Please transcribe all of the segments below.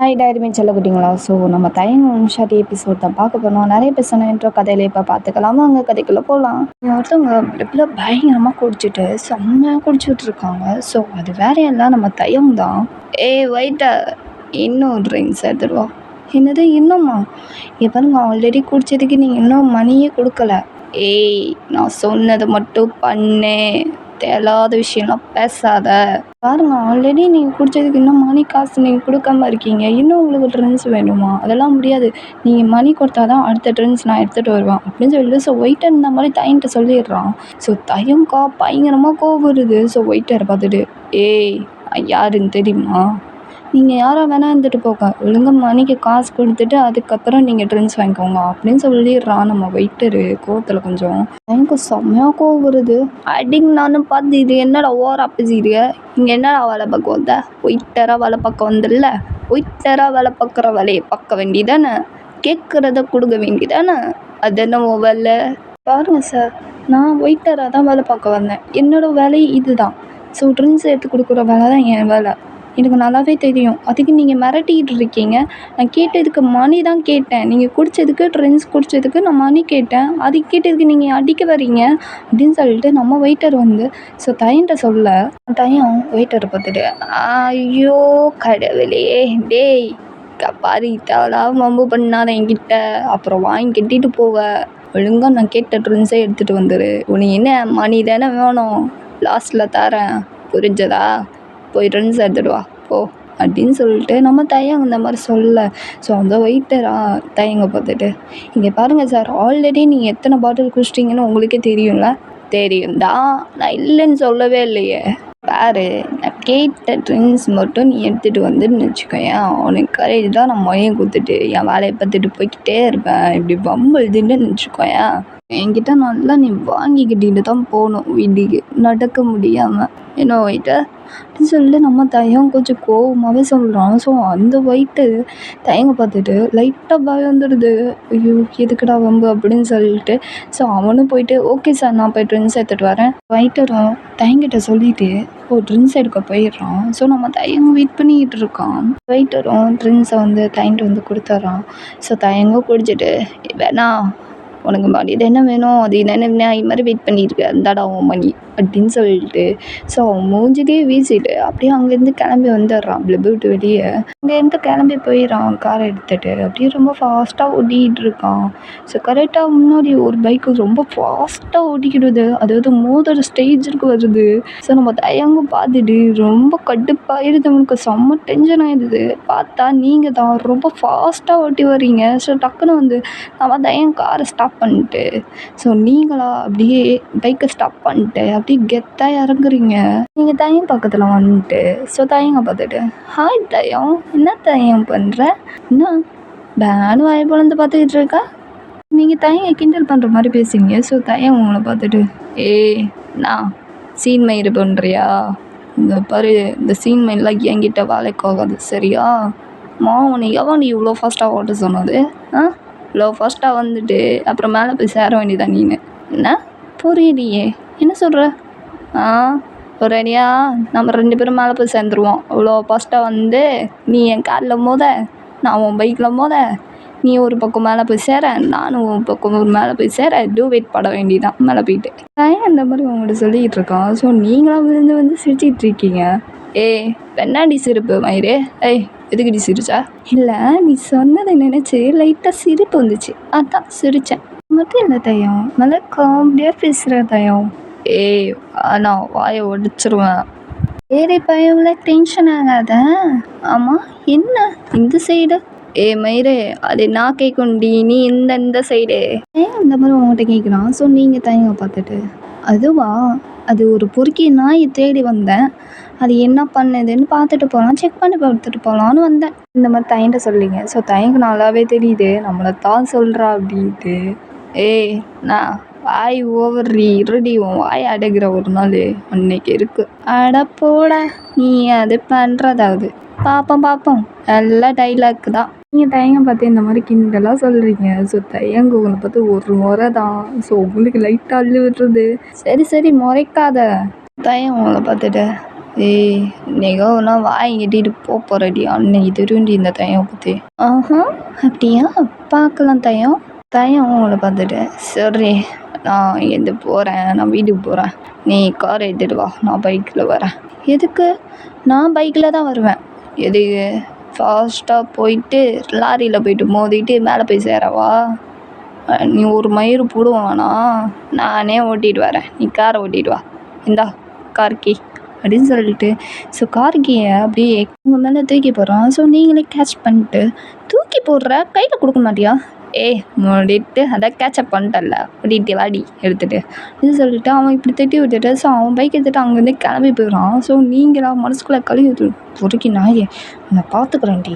Hi டைரிமே செல்லக்குட்டிங்களா. So நம்ம தயங்கும் short episode தான் பார்க்க போனோம். நிறைய பேர் சொன்ன கதையில இப்போ பார்த்துக்கலாமா? அங்கே கதைக்குள்ளே போகலாம். ஒருத்தவங்க இப்படில பயங்கரமாக குடிச்சிட்டு செம்மையாக குடிச்சிட்டு இருக்காங்க. ஸோ அது வேற எல்லாம் நம்ம தயம் தான். வெயிட்டர், இன்னும் ட்ரிங்க்ஸ் எடுத்துடுவா. என்னது இன்னும்மா? பாருங்க, ஆல்ரெடி குடிச்சதுக்கு நீங்கள் இன்னும் மணியே கொடுக்கல. நான் சொன்னதை மட்டும் பண்ணு, தேவையில்லாத விஷயம்லாம் பேசாத. பாருங்க, ஆல்ரெடி நீங்கள் குடித்ததுக்கு இன்னும் மணி காசு நீங்கள் கொடுக்காம இருக்கீங்க. இன்னும் உங்களுக்கு ட்ரிங்க்ஸ் வேணுமா? அதெல்லாம் முடியாது. நீங்கள் மணி கொடுத்தா தான் அடுத்த ட்ரிங்க்ஸ் நான் எடுத்துகிட்டு வருவேன் அப்படின்னு சொல்லிட்டு ஸோ வெயிட்டர் இந்த மாதிரி தையன்ட்டு சொல்லிடுறான். ஸோ தையம்க்கா பயங்கரமாக கோவம் வருது. ஸோ வெயிட்டரை பார்த்துட்டு யாருன்னு தெரியுமா? நீங்கள் யாராக வேணால் இருந்துட்டு போங்க, ஒழுங்காக மணிக்கு காசு கொடுத்துட்டு அதுக்கப்புறம் நீங்கள் ட்ரிங்க்ஸ் வாங்கிக்கோங்க அப்படின்னு சொல்லிடுறான் நம்ம வெயிட்டரு கோவத்தில். கொஞ்சம் எனக்கு செம்மையாக கோவம் வருது. அடிங்க நானும் பார்த்து இது என்னடா ஓவரா பேசிடுங்க. இங்கே என்னடா வேலை பார்க்க வந்த? வெயிட்டராக வேலை பார்க்க வந்தில்ல, வெயிட்டராக வேலை பார்க்குற வேலையை பார்க்க வேண்டியதானே, கேட்குறத கொடுக்க வேண்டியதானே, அது என்ன வேலை? பாருங்கள் சார், நான் வெயிட்டராக தான் வேலை பார்க்க வந்தேன். என்னோடய வேலை இது தான். ஸோ ட்ரிங்க்ஸ் எடுத்து கொடுக்குற வேலை தான் என் வேலை. எனக்கு நல்லாவே தெரியும். அதுக்கு நீங்கள் மிரட்டிக்கிட்டு இருக்கீங்க. நான் கேட்டதுக்கு மணி தான் கேட்டேன். நீங்கள் குடித்ததுக்கு ட்ரிங்க்ஸ் குடித்ததுக்கு நான் மணி கேட்டேன். அதுக்கு கேட்டதுக்கு நீங்கள் அடிக்க வரீங்க அப்படின்னு சொல்லிட்டு நம்ம வெயிட்டர் வந்து ஸோ தையன்ட்ட சொல்ல, தையம் வெயிட்டரை பார்த்துட்டு ஐயோ கடவுளே, டேய் பாரு, தேவையில்லாம வம்பு பண்ணாத என்கிட்ட, அப்புறம் வாங்கி கட்டிட்டு போவ. ஒழுங்காக நான் கேட்ட ட்ரிங்க்ஸை எடுத்துகிட்டு வந்துடு. உனக்கு என்ன மணி தானே வேணும், லாஸ்ட்டில் தரேன், புரிஞ்சதா? போய் ட்ரிங்க்ஸ் எடுத்துகிட்டு வா போ அப்படின்னு சொல்லிட்டு நம்ம தயங்க இந்த மாதிரி சொல்ல. ஸோ அந்த வெயிட்டரா தயங்க பார்த்துட்டு, இங்கே பாருங்கள் சார், ஆல்ரெடி நீங்கள் எத்தனை பாட்டில் குடிச்சிட்டிங்கன்னு உங்களுக்கே தெரியும்ல. தெரியும் தான், நான் இல்லைன்னு சொல்லவே இல்லையே. பாரு, நான் கேட்ட ட்ரிங்க்ஸ் மட்டும் நீ எடுத்துகிட்டு வந்துன்னு வச்சுக்கோயேன், உனக்கு கரெக்டு தான். நான் மொழியை கொடுத்துட்டு என் வேலையை பார்த்துட்டு போய்கிட்டே இருப்பேன். இப்படி வம்புதுன்னு வச்சுக்கோயேன், என்கிட்ட நல்லா நீ வாங்கிக்கிட்டிட்டு தான் போகணும் வீட்டுக்கு, நடக்க முடியாமல். என்ன வெயிட்டர் அப்படின்னு சொல்லிட்டு நம்ம தயம் கொஞ்சம் கோவமாகவே சொல்கிறான். ஸோ அந்த வெயிட்டு தயங்க பார்த்துட்டு லைட்டாக பயம் வந்துடுது. ஐயோ எதுக்குடா வம்பு அப்படின்னு சொல்லிட்டு ஸோ அவனும் போயிட்டு ஓகே சார், நான் போய் ட்ரிங்க்ஸ் எடுத்துகிட்டு வரேன். வெயிட்டரும் தயங்கிட்ட சொல்லிவிட்டு ட்ரிங்க்ஸ் எடுக்க போயிடுறான். ஸோ நம்ம தயங்க வெயிட் பண்ணிக்கிட்டு இருக்கான். வெயிட்டரும் ட்ரிங்க்ஸை வந்து தயங்கிட்டு வந்து கொடுத்துட்றான். ஸோ தயங்க குடிச்சிட்டு வேணா உனக்கு மணி இது என்ன வேணும், அது என்னென்ன இது மாதிரி வெயிட் பண்ணியிருக்க, அந்தாடா உன் மணி அப்படின்னு சொல்லிட்டு ஸோ அவன் மூஞ்சிலே வீசிட்டு அப்படியே அங்கேருந்து கிளம்பி வந்துடுறான். பிளப்பு விட்டு வெளியே அங்கேருந்து கிளம்பி போயிடறான் காரை எடுத்துகிட்டு. அப்படியே ரொம்ப ஃபாஸ்ட்டாக ஓட்டிகிட்டு இருக்கான். ஸோ கரெக்டாக முன்னாடி ஒரு பைக்கு ரொம்ப ஃபாஸ்ட்டாக ஓட்டிக்கிடுது. அதாவது மோதிர ஸ்டேஜுக்கு வருது. ஸோ நம்ம தயங்க பார்த்துட்டு ரொம்ப கடுப்பாகிடுது. அவனுக்கு செம்ம டென்ஷன் ஆகிடுது. பார்த்தா நீங்கள் தான் ரொம்ப ஃபாஸ்ட்டாக ஓட்டி வரீங்க. ஸோ டக்குன்னு வந்து நம்ம தயங்க காரை ஸ்டாப் பண்ணிட்டு ஸோ நீங்களா அப்படியே பைக்கை ஸ்டாப் பண்ணிட்டு அப்படியே கெத்தாக இறங்குறீங்க. நீங்கள் தயம் பக்கத்தில் வந்துட்டு ஸோ தயங்க பார்த்துட்டு ஹாய் தயம், என்ன தயம் பண்ணுற, என்ன பேனு வாய் பொழந்து பார்த்துக்கிட்டு இருக்கா? நீங்கள் தயங்க கிண்டல் பண்ணுற மாதிரி பேசுறீங்க. ஸோ தயம் உங்களை பார்த்துட்டு நான் சீன் மயிறு பண்ணுறியா? இந்த பாரு, இந்த சீன் மயிலாம் என்கிட்ட வேலைக்கு ஆகாது சரியா? உன்னை எவன் இவ்வளோ ஃபாஸ்ட்டாக ஓட்ட சொன்னது? இவ்வளோ ஃபாஸ்ட்டாக வந்துட்டு அப்புறம் மேலே போய் சேர வேண்டியதான் நீனு. என்ன புரியலையே, என்ன சொல்கிற? ஒரு ஐடியா, நம்ம 2 பேரும் மேலே போய் சேர்ந்துருவோம். இவ்வளோ ஃபாஸ்ட்டாக வந்து நீ என் காரில் மோத, நான் உன் பைக்கில் மோத, நீ ஒரு பக்கம் மேலே போய் சேர, நானும் ஒரு பக்கம் மேலே போய் சேர, வெயிட் பண்ண வேண்டியதான் மேலே போயிட்டு. நான் ஏன் இந்த மாதிரி உங்கள்கிட்ட சொல்லிக்கிட்டு இருக்கான். ஸோ நீங்களாம் வந்து சிரிச்சிட்டு இருக்கீங்க. பெண்ணாடி சிரிப்பு மயிறு, எதுக்குடி சிரிச்சா? இல்லை, நீ சொன்னதை நினச்சி லைட்டாக சிரிப்பு வந்துச்சு, அதான் சிரித்தேன். மட்டும் இல்லை தயம், நல்லா காமெடியாக பேசுகிற தயம். நான் வாயை உடைச்சிருவேன். வேறு பயம்ல டென்ஷன் ஆகாத. ஆமாம் என்ன இந்த சைடு? மயிறு, அது நான் கேட்குண்டி, நீ இந்த சைடு. அந்த மாதிரி உங்கள்கிட்ட கேட்குறான். ஸோ நீங்கள் தயங்க பார்த்துட்டு அதுவா, அது ஒரு பொறுக்கி நாயை தேடி வந்தேன், அது என்ன பண்ணுதுன்னு பார்த்துட்டு போகலாம், செக் பண்ணி பார்த்துட்டு போகலான்னு வந்தேன். இந்த மாதிரி தயங்கிட்ட சொல்லிங்க. ஸோ தயங்க நல்லாவே தெரியுது நம்மளை தான் சொல்கிறா அப்படின்ட்டு. நான் வாய் ஓவர்றி இருடி, உன் வாய் அடைக்கிற ஒரு நாள் அன்னைக்கு இருக்கு. அட போட, நீ அது பண்ணுறதாவது பார்ப்போம் எல்லாம் டைலாக் தான். நீங்கள் தயங்க பார்த்து இந்த மாதிரி கிண்டலாக சொல்கிறீங்க. ஸோ தயங்க உங்களை பார்த்து ஒரு முறை தான். ஸோ உங்களுக்கு லைட்டாக அள்ளி விட்டுருது. சரி முறைக்காத. தயம் உங்களை பார்த்துட்டு ஏய் நிகழ்னா வாய் கட்டிட்டு போறடி அன்னைக்கு தெரியும்டி இந்த தையம் பற்றி. ஆஹா அப்படியா? பார்க்கலாம் தையம். தையம் உங்களை பார்த்துட்டு சரி நான் இங்கேருந்து போகிறேன், நான் வீட்டுக்கு போகிறேன், நீ கார் எடுத்துகிட்டு வா, நான் பைக்கில் வரேன். எதுக்கு? நான் பைக்கில் தான் வருவேன். எதுக்கு? ஃபாஸ்ட்டாக போயிட்டு லாரியில் போயிட்டு மோதிட்டு மேலே போய் சேரவா? நீ ஒரு மயிறு போடுவானா? நானே ஓட்டிகிட்டு வரேன், நீ காரை ஓட்டிகிட்டு வா. இந்தா கார் கீ அப்படின்னு சொல்லிட்டு ஸோ கார் கீயை அப்படியே உங்கள் மேலே தூக்கி போடுறான். ஸோ நீங்களே கேட்ச் பண்ணிட்டு தூக்கி போடுற கையில் கொடுக்க மாட்டியா? ஏய் மூடிட்டு அதான் கேட்சப் பண்ணிட்டல ஓடிட்டு வாடி எடுத்துகிட்டு இது சொல்லிட்டு அவன் இப்படி திட்டி விட்டுட்டு ஸோ அவன் பைக் எடுத்துகிட்டு அங்கேருந்து கிளம்பி போயிடுறான். ஸோ நீங்களாம் மனசுக்குள்ளே கழுவி பொறுக்கி நாயே நான் பார்த்துக்குறேன்டி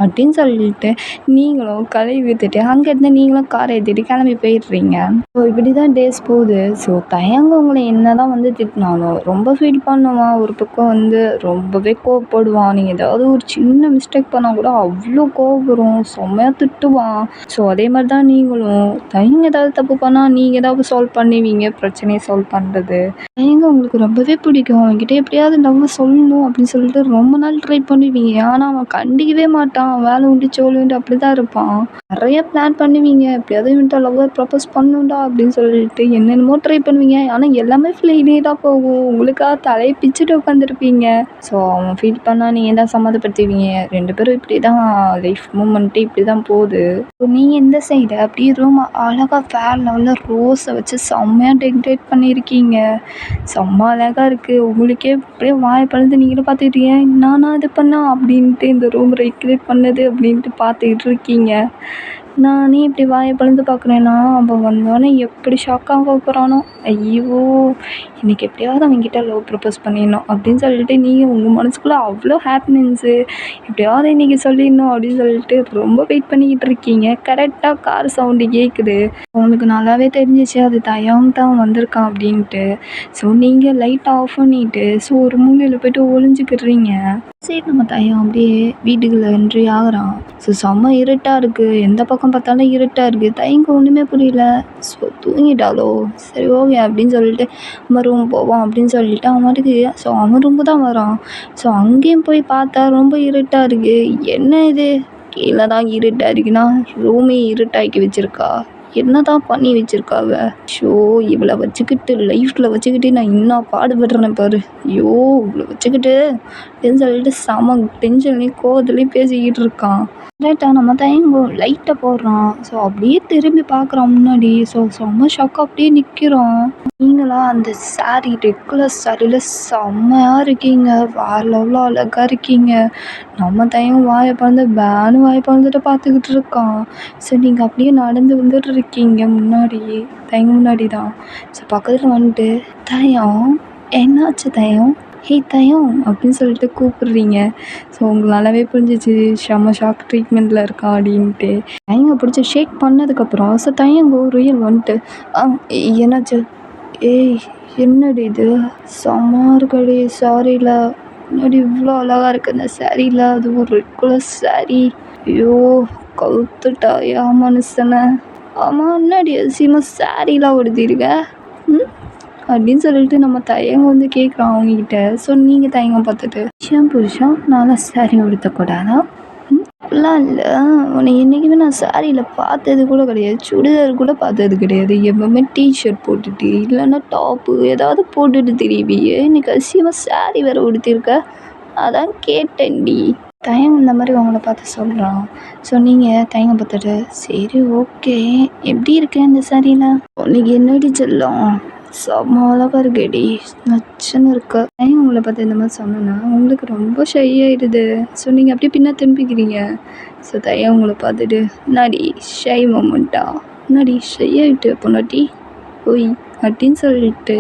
அப்படின்னு சொல்லிட்டு நீங்களும் கழுவி விட்டுட்டு அங்கேருந்து நீங்களும் காரை ஏற்றிட்டு கிளம்பி போயிடுறீங்க. ஸோ இப்படி தான் டேஸ் போகுது. ஸோ தயங்கவங்களை என்ன தான் வந்து திட்டினாலும் ரொம்ப ஃபீல் பண்ணுவான். ஒரு பக்கம் வந்து ரொம்பவே கோவப்படுவான். நீங்கள் ஏதாவது ஒரு சின்ன மிஸ்டேக் பண்ணால் கூட அவ்வளோ கோவம் வரும், செம்மையாக திட்டுவான். ஸோ அதே மாதிரி தான் நீங்களும் தயங்க ஏதாவது தப்பு பண்ணால் நீங்கள் ஏதாவது சால்வ் பண்ணுவீங்க, பிரச்சனையை சால்வ் பண்ணுறது. தயங்க உங்களுக்கு ரொம்பவே பிடிக்கும். அவன்கிட்ட எப்படியாவது லவ் சொல்லணும் அப்படின்னு சொல்லிட்டு ரொம்ப நாள் ட்ரை பண்ணுவீங்க. ஆனால் அவன் கண்டிக்கவே மாட்டான். வேலை உண்டு சோழி உண்டு அப்படி தான் இருப்பான். நிறைய பிளான் பண்ணுவீங்க, எப்படியாவது இவன்ட்ட லவ்வை ப்ரப்போஸ் பண்ணணும்டா அப்படின்னு சொல்லிட்டு என்னென்னமோ ட்ரை பண்ணுவீங்க. ஆனால் எல்லாமே ஃபெயிலே தான் போகும். உங்களுக்காக தலையை பிச்சுட்டு உட்காந்துருப்பீங்க. ஸோ அவன் ஃபீல் பண்ணால் நீங்கள் தான் சம்மந்தப்படுத்துவீங்க. ரெண்டு பேரும் இப்படி தான் லைஃப் மூமெண்ட்டு இப்படி தான் போகுது. ஸோ நீங்கள் இந்த சைடு அப்படியே ரூம் அழகாக வேற லெவலில் ரோஸை வச்சு செம்மையாக டெக்கரேட் பண்ணியிருக்கீங்க. செம்ம அழகாக இருக்குது. உங்களுக்கே அப்படியே வாயை பழுந்து நீங்களும் பார்த்துக்கிட்டீங்க நானா இது பண்ணா அப்படின்ட்டு இந்த ரூம் ரெக்ரியேட் பண்ணது அப்படின்ட்டு பார்த்துக்கிட்டு இருக்கீங்க. நானே இப்படி வாயை பழுந்து பார்க்குறேன்னா அவன் வந்தோடனே எப்படி ஷாக்காக போகிறானோ. ஐயோ இன்றைக்கி எப்படியாவது அவன்கிட்ட லவ் ப்ரப்போஸ் பண்ணிடணும் அப்படின்னு சொல்லிட்டு நீங்கள் உங்கள் மனசுக்குள்ளே அவ்வளோ ஹாப்பினஸ்ஸு எப்படியாவது இன்றைக்கி சொல்லிடணும் அப்படின்னு சொல்லிட்டு ரொம்ப வெயிட் பண்ணிக்கிட்டு இருக்கீங்க. கரெக்டாக கார் சவுண்டு கேட்குது. உங்களுக்கு நல்லாவே தெரிஞ்சிச்சு அது தயங் தான் வந்திருக்கான் அப்படின்ட்டு. ஸோ நீங்கள் லைட்டை ஆஃப் பண்ணிவிட்டு ஸோ ஒரு மூலையில் போய்ட்டு ஒளிஞ்சிக்கிடுறீங்க. சரி நம்ம தயம் அப்படியே வீட்டுக்குள்ளே என்ட்ரி ஆகுறான். ஸோ செம்ம இருட்டாக இருக்குது, எந்த பக்கம் பார்த்தாலும் இருட்டாக இருக்குது. தயங்க ஒன்றுமே புரியல. ஸோ தூங்கிட்டாலோ சரி ஓகே அப்படின்னு சொல்லிட்டு நம்ம ரூம் போவோம் அப்படின்னு சொல்லிட்டு அவன் மாட்டுக்கு ஸோ அவன் ரூம்பு தான் வரான். ஸோ அங்கேயும் போய் பார்த்தா ரொம்ப இருட்டாக இருக்குது. என்ன இது கீழே தான் இருட்டாக இருக்குன்னா ரூமே இருட்டாக்கி வச்சுருக்கா, என்ன தான் பண்ணி வச்சுருக்காவ. ஷோ இவளை வச்சுக்கிட்டு லைஃப்பில் வச்சுக்கிட்டு நான் இன்னும் பாடுபடுறேன் பாரு. ஐயோ இவளை வச்சுக்கிட்டு அப்படின்னு சொல்லிட்டு செம டென்ஷன்லேயும் கோவத்துலேயும் பேசிக்கிட்டு இருக்கான். கரெக்டாக நம்ம தயங்க லைட்டை போடுறான். ஸோ அப்படியே திரும்பி பார்க்குறான் முன்னாடி. ஸோ செம்ம ஷாக்காக அப்படியே நிற்கிறோம். நீங்களா அந்த சாரீ ரெட் கலர் சாரியில் செம்மையாக இருக்கீங்க, வேறு லெவலில் அழகாக இருக்கீங்க. நம்ம தயங்க வாயை பறந்து பேனு வாயை பறந்துட்டு பார்த்துக்கிட்டு இருக்கான். ஸோ நீங்கள் அப்படியே நடந்து வந்துட்டு இருக்கீங்க முன்னாடி, தயங்க முன்னாடி தான். ஸோ பக்கத்தில் வந்துட்டு தயம் என்னாச்சு தயம், ஹே தயம் அப்படின்னு சொல்லிட்டு கூப்பிடுறீங்க. ஸோ உங்களுக்கு நல்லாவே புரிஞ்சிச்சு செம்ம ஷாக் ட்ரீட்மெண்ட்டில் இருக்கா அப்படின்ட்டு. தயங்க பிடிச்சி ஷேக் பண்ணதுக்கப்புறம் ஸோ தயங்க ரியல் வந்துட்டு என்னாச்சு, ஏய் என்னடி இது செம்ம இருக்கடி சாரியில், என்னடி இவ்வளோ அழகாக இருக்குது அந்த சாரியில், அது ஒரு ரெட் கலர் சாரி. ஐயோ கவுத்துட்டாயா மனுஷனை. ஆமாம் என்னடி அதிசயமாக சாரிலாம் உடுத்திருக்க அப்படின்னு சொல்லிட்டு நம்ம தயங்க வந்து கேட்குறோம் அவங்ககிட்ட. ஸோ நீங்கள் தயங்கம் பார்த்துட்டு புருஷன் நல்லா சாரி உடுத்தக்கூடாதா அப்படிலாம் இல்லை, உன்னை என்றைக்குமே நான் சாரியில் பார்த்தது கூட கிடையாது, சுடிதார் கூட பார்த்தது கிடையாது. எப்பவுமே டிஷர்ட் போட்டுட்டு இல்லைன்னா டாப்பு ஏதாவது போட்டுட்டு தெரியுவியே, இன்னைக்கு அதிசயமாக சாரி வேறு உடுத்திருக்க, அதான் கேட்டேன்டி. தயங்க இந்த மாதிரி உங்களை பார்த்து சொல்கிறான். ஸோ நீங்கள் தயங்க பார்த்துட்டு சரி ஓகே எப்படி இருக்கேன் இந்த சாரியில், உனக்கு என்னடி செல்லம் செம்ம அழகாக இருக்கேடி நச்சுன்னு இருக்க. ஏன் உங்களை பார்த்து இந்த மாதிரி சொன்னேன்னா உங்களுக்கு ரொம்ப ஷை ஆகிடுது. ஸோ நீங்கள் அப்படியே பின்னா திரும்பிக்கிறீங்க. ஸோ தயன் உங்களை பார்த்துட்டு என்னாடி ஷை மொமெண்ட்டா, என்னாடி ஷை ஆகிட்டு பொண்டாட்டி ஓய் அப்படின்னு சொல்லிட்டு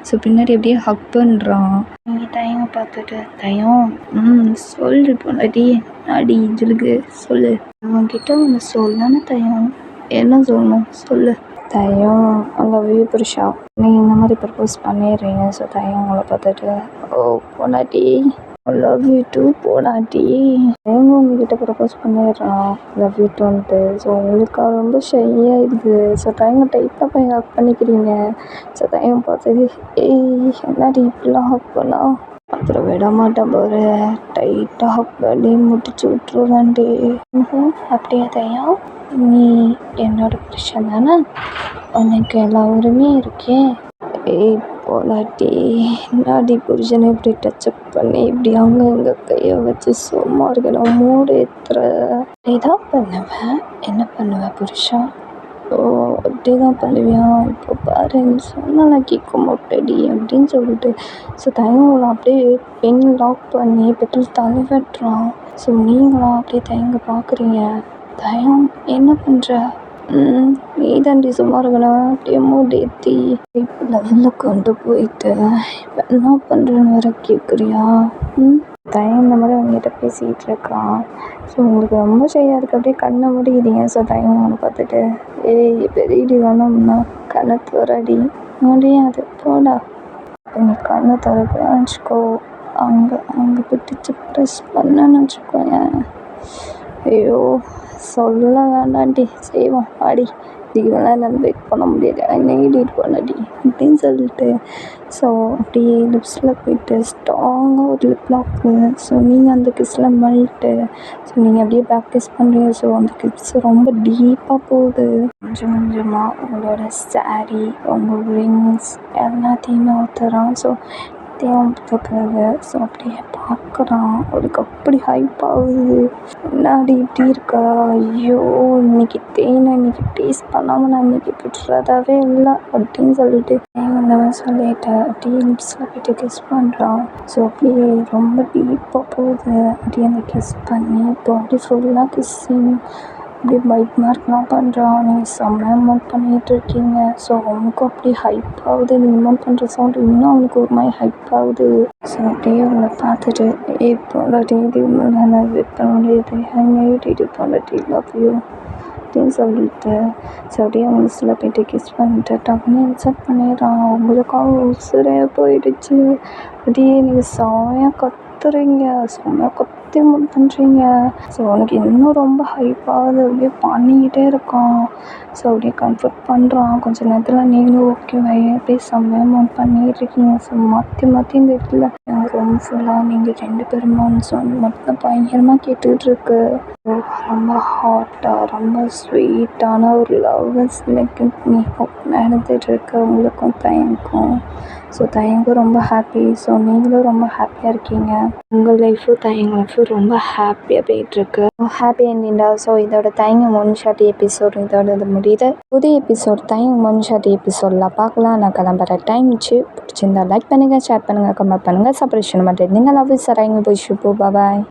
ஸோ பின்னாடி அப்படியே ஹக் பண்ணுறான். நீங்கள் தயங்க பார்த்துட்டு தயம் சொல்லு பொண்டாட்டி நாடி இதுக்கு சொல்லு, அவன்கிட்ட ஒன்று சொல்லணும்னு தயம், என்ன சொல்லணும் சொல்லு. தயம் லவ் யூ புருஷா, நீங்கள் இந்த மாதிரி ப்ரப்போஸ் பண்ணிடுறீங்க. ஸோ தயம் உங்களை பார்த்துட்டு ஓ பொண்டாட்டி லவ் யூ டூ பொண்டாட்டி, எங்க உங்ககிட்ட ப்ரப்போஸ் பண்ணிடுறான் லவ் யூ டூன்ட்டு. ஸோ உங்களுக்காக ரொம்ப ஷையாக இருக்குது. ஸோ தயங்க டைட்டாக போய் ஹக் பண்ணிக்கிறீங்க. ஸோ தயம் பார்த்துட்டு ஏய் என்னாடி இப்படிலாம் ஹக் பண்ணா அப்புறம் விட மாட்டேன் பாரு, டைட்டாக ஹக் பண்ணி முடிச்சு விட்ருவேன்டி. அப்படியே தையம், நீ என்னோட புருஷன் தானே, உனக்கு எல்லா உரிமையும் இருக்கே. ஏய் போலாட்டி, என்னாடி புருஷனை இப்படி டச்சப் பண்ணி இப்படி அங்கே இங்கே கையை வச்சு சும்மா இருக்கணும் மூடு ஏற்றுற. இதான் பண்ணுவேன். என்ன பண்ணுவேன் புருஷா? ஓ அப்படி தான் பண்ணுவியா? இப்போ பாரு நீ சொன்னால கேட்க மாட்டேடி அப்படின்னு சொல்லிட்டு ஸோ தயங்கல அப்படியே பென் லாக் பண்ணி பெட்ரோல் தலைவட்டுறான். ஸோ நீங்களாம் அப்படியே தயங்க பார்க்குறீங்க. தயம் என்ன பண்ணுற? நீ தாண்டி சும்மா இருக்கணும். அப்படியே மூடி ஏற்றி இப்போ லெவலில் கொண்டு போயிட்டு இப்போ என்ன பண்ணுறேன்னு வேற கேட்குறியா? தயம் இந்த மாதிரி அவங்ககிட்ட பேசிக்கிட்டு இருக்கான். ஸோ உங்களுக்கு ரொம்ப ஷையாக இருக்குது. அப்படியே கண்ணை முடிக்கிறீங்க. ஸோ தயம் அவனை பார்த்துட்டு, ஏய் பெரியடி வேணாம்னா கண்ணை துறடி முடியாது போடா. இப்போ நீ கண்ணை திறக்கலான்னு வச்சுக்கோ, அங்கே பிடிச்சி ப்ரெஸ் பண்ணன்னு வச்சுக்கோயேன். ஐயோ சொல்ல வேண்டாண்டி, செய்வோம் ஆடி, இதுக்கெல்லாம் என்னால் வெயிட் பண்ண முடியாது, நெகிடிட் பண்ணடி அப்படின்னு சொல்லிட்டு ஸோ அப்படியே லிப்ஸில் போயிட்டு ஸ்ட்ராங்காக ஒரு லிப் லாக்கு. ஸோ நீங்கள் அந்த கிஸ்ஸில் மல்ட்டு. ஸோ நீங்கள் அப்படியே ப்ராக்டிஸ் பண்ணுறீங்க. ஸோ அந்த கிஸ் ரொம்ப டீப்பாக போகுது. கொஞ்சம் கொஞ்சமாக உங்களோட சாரீ, உங்கள் ரிங்ஸ் எல்லாத்தையுமே ஊற்றுறான். ஸோ தேவைப்படுறது. ஸோ அப்படியே பார்க்குறான். அவளுக்கு அப்படி ஹைப் ஆகுது. என்னாடி இப்படி இருக்கா? ஐயோ இன்னைக்கு தேனை இன்னைக்கு டேஸ்ட் பண்ணாமல் நான் இன்னைக்கு விட்டுறதாவே இல்லை அப்படின்னு சொல்லிட்டு அந்த மாதிரி சொல்லிட்டு அப்படியே லிப்ஸில் போய்ட்டு கிஸ் பண்ணுறான். ஸோ அப்படியே ரொம்ப டீப்பாக போகுது. அப்படியே அந்த கிஸ் பண்ணி இப்போ அப்படியே ஃபுல்லாக கிஸ்ஸிங் அப்படியே பைட் மார்க்லாம் பண்ணுறான். நீங்கள் செம்மையாக அமௌண்ட் பண்ணிகிட்டு இருக்கீங்க. ஸோ அவனுக்கும் அப்படியே ஹைப் ஆகுது. நீங்கள் அமௌண்ட் பண்ணுற சவுண்ட் இன்னும் அவனுக்கு ஒரு மாதிரி ஹைப் ஆகுது. ஸோ அப்படியே அவங்கள பார்த்துட்டு இப்போ டெய்லி நான் வெயிட் பண்ண முடியாது, டெய்லி போன டீ லவ் யூ அப்படின்னு சொல்லிட்டு ஸோ அப்படியே அவங்க சில போய்ட்டு கிஸ் பண்ணிட்டு டக்குன்னு இன்சர்ட் பண்ணிடுறான். அவங்களுக்காக உசுரே போயிடுச்சு. அப்படியே நீங்கள் செம்மையாக கத்துறீங்க, செம்மையாக கத்தி மூட் பண்ணுறீங்க. ஸோ அவனுக்கு இன்னும் ரொம்ப ஹைப்பாகுது. அப்படியே பண்ணிக்கிட்டே இருக்கான். ஸோ அப்படியே கம்ஃபர்ட் பண்ணுறான். கொஞ்சம் நேரத்தில் நீங்களும் ஓகேவா அப்படியே செம்மையாக மூட் பண்ணிகிட்டு இருக்கீங்க. ஸோ மாற்றி இந்த இடத்துல எனக்கு ரொம்ப ஃபுல்லாக நீங்கள் 2 பேருமான்னு சொல்லி மட்டும் பயங்கரமாக கேட்டுக்கிட்டு இருக்கு. ரொம்ப ஹாட்டாக ரொம்ப ஸ்வீட்டான ஒரு லவ்வர்ஸ் லைக் நடந்துகிட்டு இருக்கு உங்களுக்கும் தயங்கும். ஸோ தயங்கும் ரொம்ப ஹாப்பி. ஸோ நீங்களும் ரொம்ப ஹாப்பியாக இருக்கீங்க. உங்கள் லைஃபும் தயங்க லைஃபும் ரொம்ப ஹாப்பியாக போயிட்டுருக்கு. ஹாப்பி என்டிண்டா. ஸோ இதோட தயங்கம் ஒன் ஷார்ட் எபிசோட் இதோட இது முடியுது. புதிய எபிசோட் தயங்கம் ஒன் ஷார்ட் எபிசோடில் பார்க்கலாம். நான் கிளம்புற டைம் பிடிச்சிருந்தா லைக் பண்ணுங்கள், ஷேர் பண்ணுங்கள், கமெண்ட் பண்ணுங்கள், சப்ஸ்கிரைப் பண்ணுங்கள். நீங்கள் லவ் சராங்க போய் ஷூப்போ பாய்.